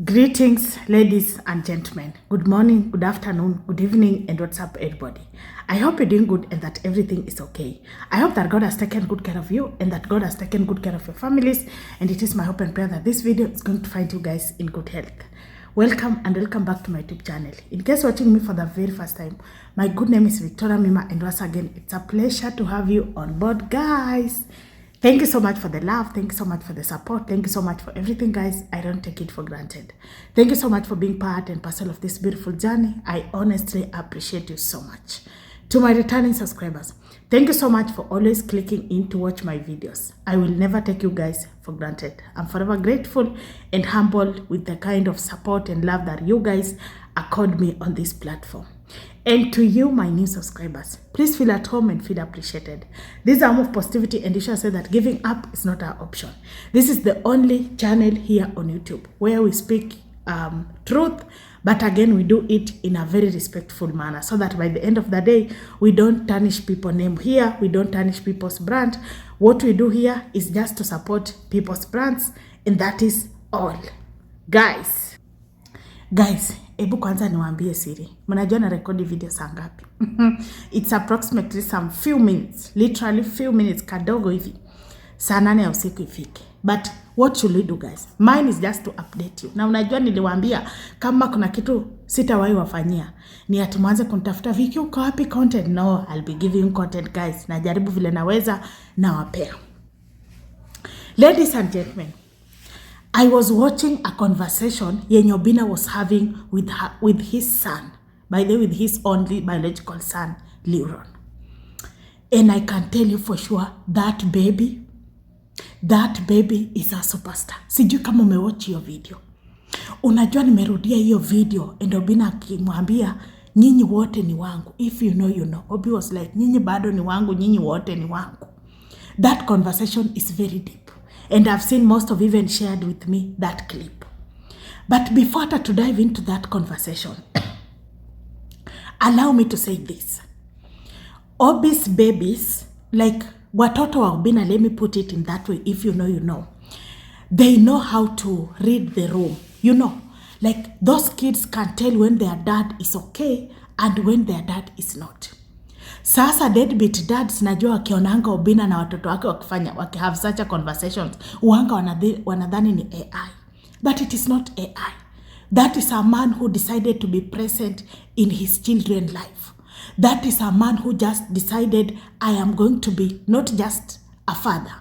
Greetings, ladies and gentlemen. Good morning, good afternoon, good evening, and what's up, everybody? I hope you're doing good and that everything is okay. I hope that God has taken good care of you and that God has taken good care of your families. And it is my hope and prayer that this video is going to find you guys in good health. Welcome and welcome back to my YouTube channel. In case watching me for the very first time, my good name is Victoria Mima, and once again, it's a pleasure to have you on board, guys. Thank you so much for the love. Thank you so much for the support. Thank you so much for everything, guys. I don't take it for granted. Thank you so much for being part and parcel of this beautiful journey. I honestly appreciate you so much. To my returning subscribers, thank you so much for always clicking in to watch my videos. I will never take you guys for granted. I'm forever grateful and humbled with the kind of support and love that you guys accord me on this platform. And to you, my new subscribers, please feel at home and feel appreciated. This is a move of positivity, and you shall say that giving up is not our option. This is the only channel here on YouTube where we speak truth, but again, we do it in a very respectful manner so that by the end of the day, we don't tarnish people's name here. We don't tarnish people's brand. What we do here is just to support people's brands, and that is all. Guys, ebu kwanza niwaambie siri. Mnajua na rekodi video saa ngapi? It's approximately some few minutes, literally few minutes kadogo hivi. Saa 8 ya usiku ifike. But what should we do, guys? Mine is just to update you. Na unajua niliwaambia kama kuna kitu sitawahi wafanyia ni ati mwanze kunitafuta Viki uko wapi content. No, I'll be giving you content, guys. Najaribu vile naweza na wapea. Ladies and gentlemen, I was watching a conversation yenye Obinna was having with his son. By the way, with his only biological son, Leurone. And I can tell you for sure, that baby is a superstar. Sijui kama umewatch hiyo video. Unajua nimerudia hiyo video, and Obinna akimwambia nyinyi wote ni wangu. If you know, you know. Obi was like, nyinyi bado ni wangu, nyinyi wote ni wangu. That conversation is very deep. And I've seen most of even shared with me that clip. But before to dive into that conversation, allow me to say this. Obi's babies, like watoto wa Obinna, let me put it in that way, if you know, you know. They know how to read the room. You know, like those kids can tell when their dad is okay and when their dad is not. Sasa deadbeat dads najua wakionanga Obinna na watoto wake have such a conversations, uanga wanadhani ni AI. But it is not AI. That is a man who decided to be present in his children's life. That is a man who just decided, I am going to be not just a father,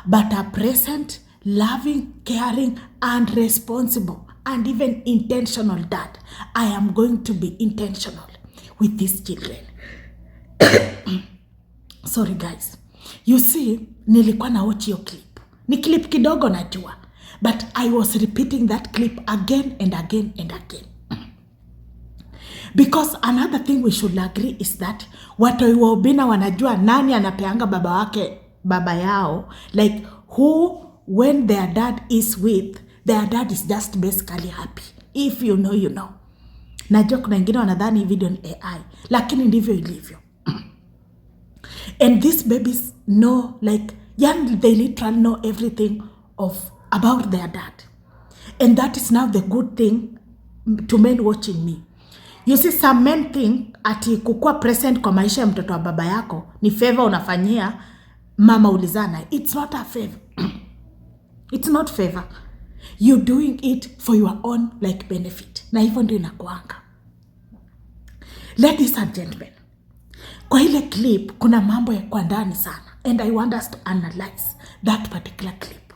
but a present, loving, caring, and responsible, and even intentional dad. I am going to be intentional with these children. Sorry guys. You see, nilikuwa na watch your clip. Ni clip kidogo najua. But I was repeating that clip again and again and again. Because another thing we should agree is that watu wa Obinna wanajua nani anapeanga baba yao. Like who, when their dad is with, their dad is just basically happy. If you know, you know. Najua kuna wengine wanadhani video ni AI. Lakini ndivyo ilivyo. And these babies know, like, they literally know everything about their dad. And that is now the good thing to men watching me. You see, some men think ati kukua present kwa maisha ya mtoto wa baba yako ni favor unafanyia mama ulizana. It's not a favor. It's not favor. You're doing it for your own like benefit. Na hivyo ndio inakuanga. Ladies and gentlemen, kwa ile clip kuna mambo ya kwa ndani sana, and I want us to analyze that particular clip.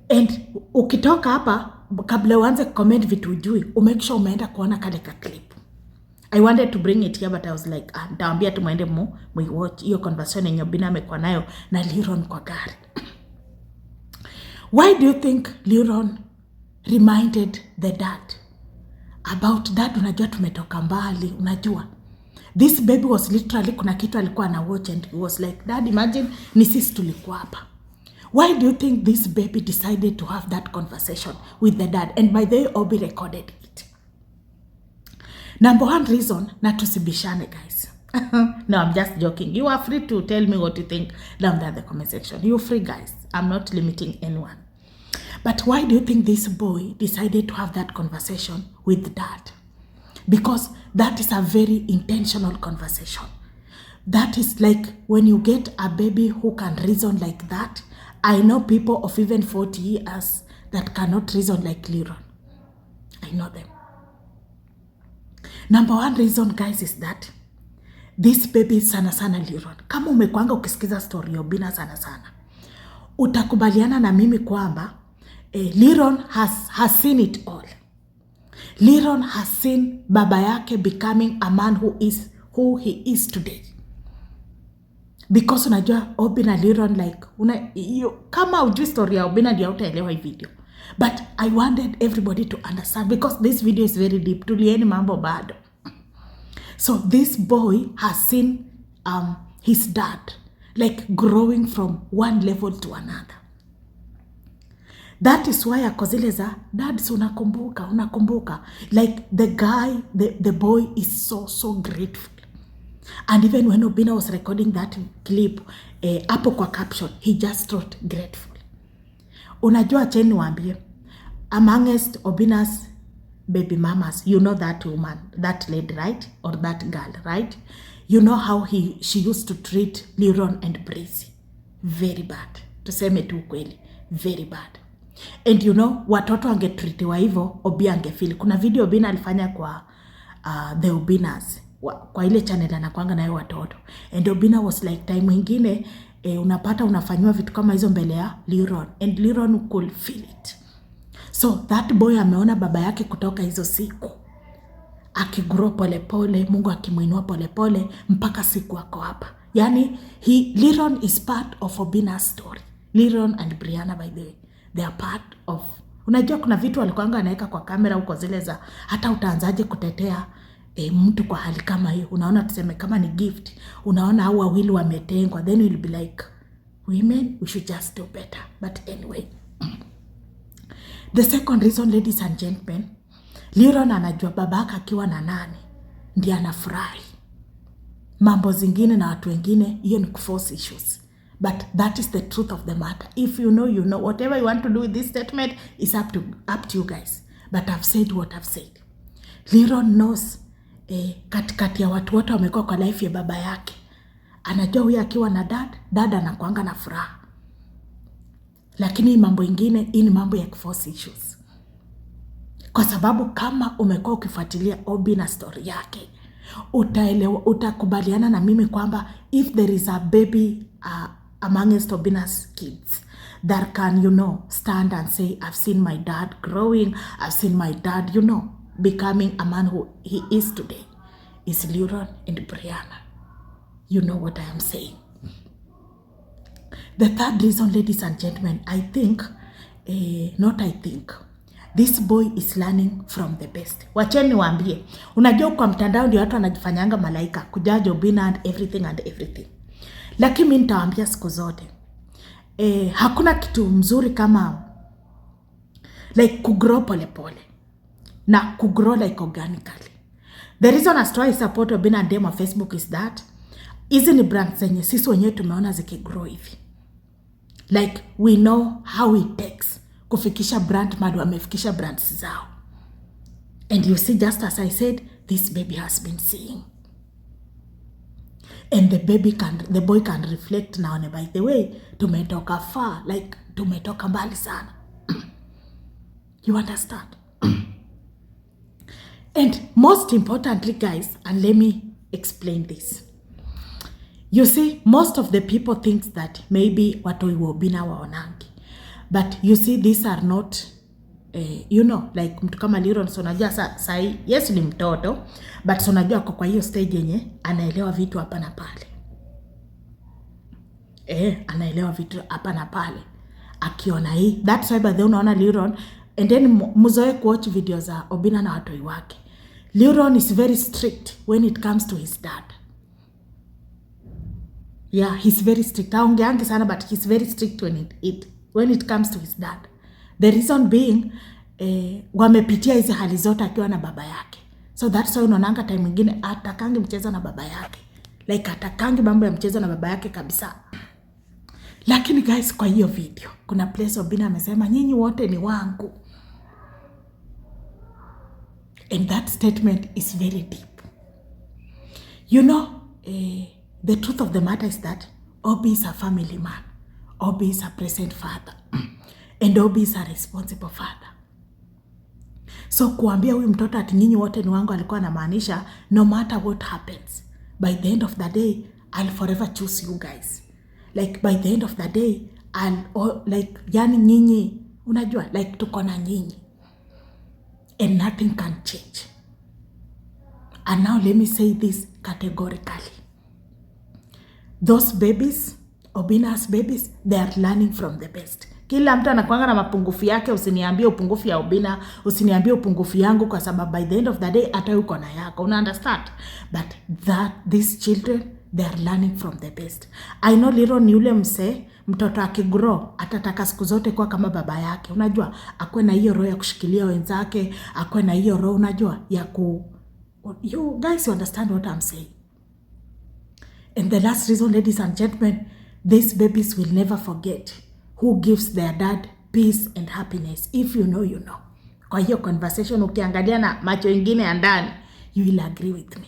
And ukitoka hapa kabla uanze comment vitu ujui, umake sure umeenda kuona kale ka clip. I wanted to bring it here, but I was like, nitaambia tu muende watch hiyo conversation yenye Obinna amekuwa nayo na Leurone kwa gari. Why do you think Leurone reminded the dad about that? Unajua tumetoka mbali, unajua. This baby was literally kuna kitu alikuwa na watch, and he was like, Dad, imagine ni sisi tulikuwa hapa. Why do you think this baby decided to have that conversation with the dad? And by the way, Obi recorded it. Number one reason, na tusibishane, guys. No, I'm just joking. You are free to tell me what you think down there in the comment section. You're free, guys. I'm not limiting anyone. But why do you think this boy decided to have that conversation with dad? Because that is a very intentional conversation. That is like when you get a baby who can reason like that. I know people of even 40 years that cannot reason like Leurone. I know them. Number one reason, guys, is that this baby sana sana Leurone. Kama umekwanga ukisikiza story ya Obinna sana sana, utakubaliana na mimi kwamba Leurone has seen it all. Leurone has seen baba yake becoming a man who he is today. Because unajua Obinna Leurone like kama ujui story ya Obinna ndio utaelewa hii video. But I wanted everybody to understand because this video is very deep. Tulieni mambo bado. So this boy has seen his dad like growing from one level to another. That is why akozile za dad, unakumbuka. Like the guy, the boy is so grateful. And even when Obinna was recording that clip, hapo kwa caption, he just wrote grateful. Unajua cheni waambie, amongst Obinna's baby mamas, you know that woman, that lady, right? Or that girl, right? You know how she used to treat Leurone and Breezy. Very bad. Tuseme tu kweli. Very bad. And you know, watoto angetritiwa hivyo, Obi angefeel. Kuna video Obinna alifanya kwa the Obinnas. Kwa ile channel anakuanga nayo watoto. And Obinna was like, time ingine, unapata unafanywa vitu kama hizo mbele ya Leurone. And Leurone could feel it. So that boy ameona baba yake kutoka hizo siku. Akigrow polepole, Mungu akimuinua polepole, mpaka siku ako hapa. Yani, Leurone is part of Obinna's story. Leurone and Brianna, by the way, they are part of... Unajua kuna vitu walikuanga anaeka kwa kamera huko zile za, hata utaanzaje kutetea mtu kwa hali kama hiyo. Unaona tuseme kama ni gift. Unaona hao wawili wametengwa. Then you'll be like, women, we should just do better. But anyway. The second reason, ladies and gentlemen, Leurone anajua babaka akiwa na nani ndiye anafurahi. Mambo zingine na watu wengine, hiyo ni kuforce issues. But that is the truth of the matter. If you know, you know. Whatever you want to do with this statement is up to you guys. But I've said what I've said. Leurone knows katikati ya watu wote wamekuwa kwa life ya baba yake. Anajua huyu akiwa na dad anakuanga na furaha. Lakini mambo ingine, hii ni mambo ya kuforce issues. Kwa sababu kama umekuwa ukifuatilia Obinna story yake, utakubaliana na mimi kwamba if there is a baby amongst Obinna's kids that can, you know, stand and say, I've seen my dad growing, I've seen my dad, you know, becoming a man who he is today, is Leurone and Brianna. You know what I am saying. The third reason, ladies and gentlemen, this boy is learning from the best. Wacheni waambie, unajua kwa mtandao ndio watu wanajifanyanga malaika, kujaji Obinna and everything. Lakini mimi nitawaambia siku zote, hakuna kitu mzuri kama like kugrow pole na kugrow like organically. The reason I support Obinna and them on Facebook is that hizi ni brands zenye sisi wenyewe tumeona zikigrow hivi. Like we know how it takes kufikisha brand madu wamefikisha brands zao. And you see, just as I said, this baby has been seeing. And the boy can reflect now, and by the way, tumetoka far, like tumetoka mbali sana. You understand? And most importantly, guys, and let me explain this. You see, most of the people think that maybe watoi wa Obinna waonangi. But you see, these are not, you know, like mtu kama Leurone, so unajua sai, yes ni mtoto, but so unajua kwa hiyo stage yenye, anaelewa vitu hapa na pale. Anaelewa vitu hapa na pale. Akiona hii, that's why by the unaona Leurone, and then muzoe kuwatch video za Obinna na watoi wake. Leurone is very strict when it comes to his dad. Yeah, he's very strict. Haongeangi sana, but he's very strict when it comes to his dad. The reason being, wamepitia hizi hali zote akiwa na baba yake. So that's why unaonanga time nyingine atakangi mchezo na baba yake. Like atakangi mambo ya mchezo na baba yake kabisa. Lakini guys, kwa hiyo video kuna place Obinna amesema nyinyi wote ni wangu, and that statement is very deep. You know, the truth of the matter is that Obi is a family man. Obi is a present father and Obi is a responsible father. So kuambia huyu mtoto ati nyinyi wote ni wangu alikuwa anamaanisha no matter what happens, by the end of the day I'll forever choose you guys. Like by the end of the day like yani nyinyi unajua like tuko na nyinyi and nothing can change. And now let me say this categorically. Those babies, Obinna's babies, they are learning from the best. Kila mtu anakuanga na mapungufu yake. Usiniambie upungufu ya Obinna, usiniambie upungufu yangu, kwa sababu by the end of the day hata uko na yako. Una understand? But these children, they are learning from the best. I know Leurone ni ule mtoto akigrow atataka siku zote kuwa kama baba yake. Unajua, akwe na hiyo roho ya kushikilia wenzake, akwe na hiyo roho unajua ya you guys, you understand what I'm saying? And the last reason, ladies and gentlemen, these babies will never forget who gives their dad peace and happiness. If you know, you know. Kwa hiyo conversation ukiangalia na macho ingine ya ndani, you will agree with me.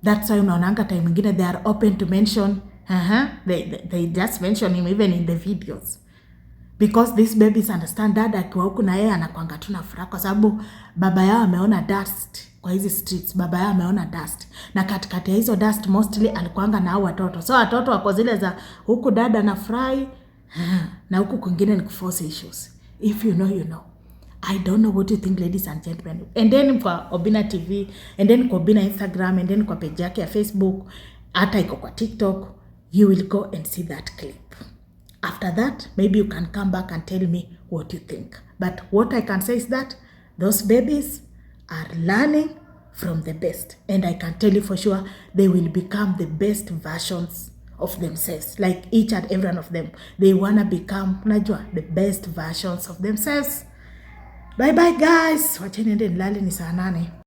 That's why unaonanga time ingine they are open to mention, they just mention him even in the videos. Because these babies understand dad akiwa huku na yeye anakuanga tu na furaha, kwa sababu baba yao ameona dust kwa hizi streets. Baba yao ameona dust, na katikati ya hizo dust mostly alikuanga na hao watoto. So watoto wako zile za huku dada na fry na huku kwingine ni kuforce issues. If you know, you know. I don't know what you think, ladies and gentlemen. And then kwa Obinna TV, and then kwa Obinna Instagram, and then kwa page yake ya Facebook, hata iko kwa TikTok, you will go and see that clip. After that, maybe you can come back and tell me what you think. But what I can say is that those babies are learning from the best. And I can tell you for sure, they will become the best versions of themselves. Like each and every one of them. They wanna become, unajua, the best versions of themselves. Bye bye guys. Wacheni ende nilale, ni saa 8.